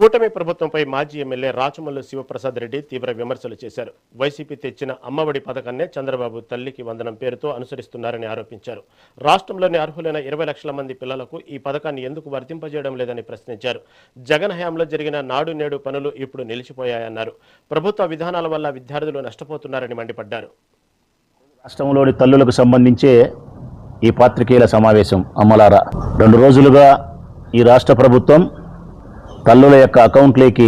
కూటమి ప్రభుత్వంపై మాజీ ఎమ్మెల్యే రాచమల్లు శివప్రసాద్ రెడ్డి తీవ్ర విమర్శలు చేశారు. వైసీపీ తెచ్చిన అమ్మఒడి పథకాన్నే చంద్రబాబు తల్లికి వందనం పేరుతో అనుసరిస్తున్నారని ఆరోపించారు. రాష్ట్రంలోని అర్హులైన 20 లక్షల మంది పిల్లలకు ఈ పథకాన్ని ఎందుకు వర్తింపజేయడం లేదని ప్రశ్నించారు. జగన్ హయాంలో జరిగిన నాడు నేడు పనులు ఇప్పుడు నిలిచిపోయాయన్నారు. ప్రభుత్వ విధానాల వల్ల విద్యార్థులు నష్టపోతున్నారని మండిపడ్డారు. రాష్ట్రంలోని తల్లులకు సంబంధించే ఈ పాత్రికేయుల సమావేశం అమలారా 2 రోజులుగా ఈ రాష్ట్ర ప్రభుత్వం తల్లుల యొక్క అకౌంట్లోకి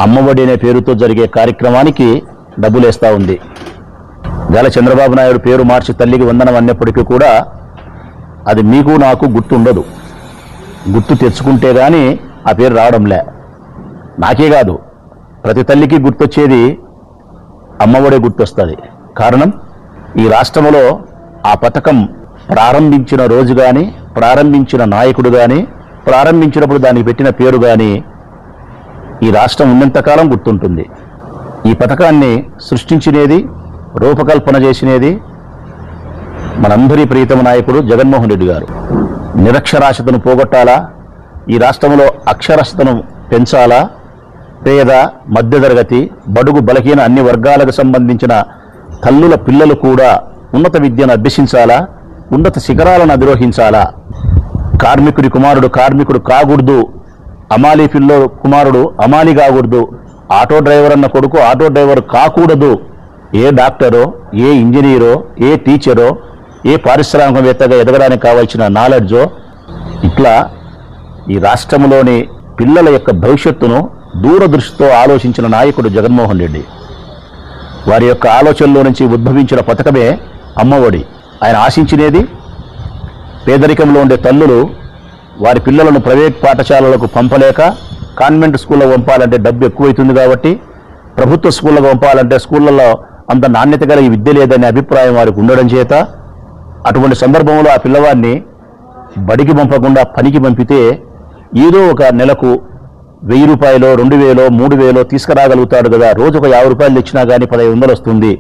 అమ్మఒడి అనే పేరుతో జరిగే కార్యక్రమానికి డబ్బులేస్తూ ఉంది. గల చంద్రబాబు నాయుడు పేరు మార్చి తల్లికి వందనం అన్నప్పటికీ కూడా అది మీకు నాకు గుర్తుండదు. గుర్తు తెచ్చుకుంటే కానీ ఆ పేరు రావడంలే. నాకే కాదు, ప్రతి తల్లికి గుర్తొచ్చేది అమ్మఒడే గుర్తొస్తుంది. కారణం, ఈ రాష్ట్రంలో ఆ పథకం ప్రారంభించిన రోజు కానీ, ప్రారంభించిన నాయకుడు కానీ, ప్రారంభించినప్పుడు దానికి పెట్టిన పేరు కానీ ఈ రాష్ట్రం ఉన్నంతకాలం గుర్తుంటుంది. ఈ పథకాన్ని సృష్టించినది, రూపకల్పన చేసినది మనందరి ప్రీతమ నాయకుడు జగన్మోహన్ రెడ్డి గారు. నిరక్షరాస్యతను పోగొట్టాలా, ఈ రాష్ట్రంలో అక్షరాస్యతను పెంచాలా, పేద మధ్యతరగతి బడుగు బలహీన అన్ని వర్గాలకు సంబంధించిన తల్లుల పిల్లలు కూడా ఉన్నత విద్యను అభ్యసించాలా, ఉన్నత శిఖరాలను అధిరోహించాలా. కార్మికుడి కుమారుడు కార్మికుడు కాకూడదు, అమాలి పిల్లో కుమారుడు అమాలి కాకూడదు, ఆటో డ్రైవర్ అన్న కొడుకు ఆటో డ్రైవర్ కాకూడదు. ఏ డాక్టరో, ఏ ఇంజనీరో, ఏ టీచరో, ఏ పారిశ్రామికవేత్తగా ఎదగడానికి కావాల్సిన నాలెడ్జో, ఇట్లా ఈ రాష్ట్రంలోని పిల్లల యొక్క భవిష్యత్తును దూరదృష్టితో ఆలోచించిన నాయకుడు జగన్మోహన్ రెడ్డి. వారి యొక్క ఆలోచనలో నుంచి ఉద్భవించిన పథకమే అమ్మఒడి. ఆయన ఆశించినది పేదరికంలో ఉండే తల్లులు వారి పిల్లలను ప్రైవేట్ పాఠశాలలకు పంపలేక కాన్వెంట్ స్కూల్లో పంపాలంటే డబ్బు ఎక్కువైతుంది కాబట్టి, ప్రభుత్వ స్కూళ్ళకు పంపాలంటే స్కూళ్ళల్లో అంత నాణ్యత గల ఈ విద్య లేదనే అభిప్రాయం వారికి ఉండడం చేత అటువంటి సందర్భంలో ఆ పిల్లవాడిని బడికి పంపకుండా పనికి పంపితే ఏదో ఒక నెలకు 1000 రూపాయలు, 2000, 3000 తీసుకురాగలుగుతాడు కదా. రోజు ఒక 50 రూపాయలు తెచ్చినా కానీ 1500 వస్తుంది.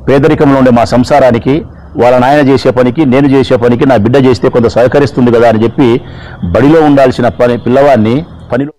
పేదరికంలో ఉండే మా సంసారానికి, వాళ్ళ నాయన చేసే పనికి, నేను చేసే పనికి నా బిడ్డ చేస్తే కొంత సహకరిస్తుంది కదా అని చెప్పి బడిలో ఉండాల్సిన పిల్లవాడిని పనిలో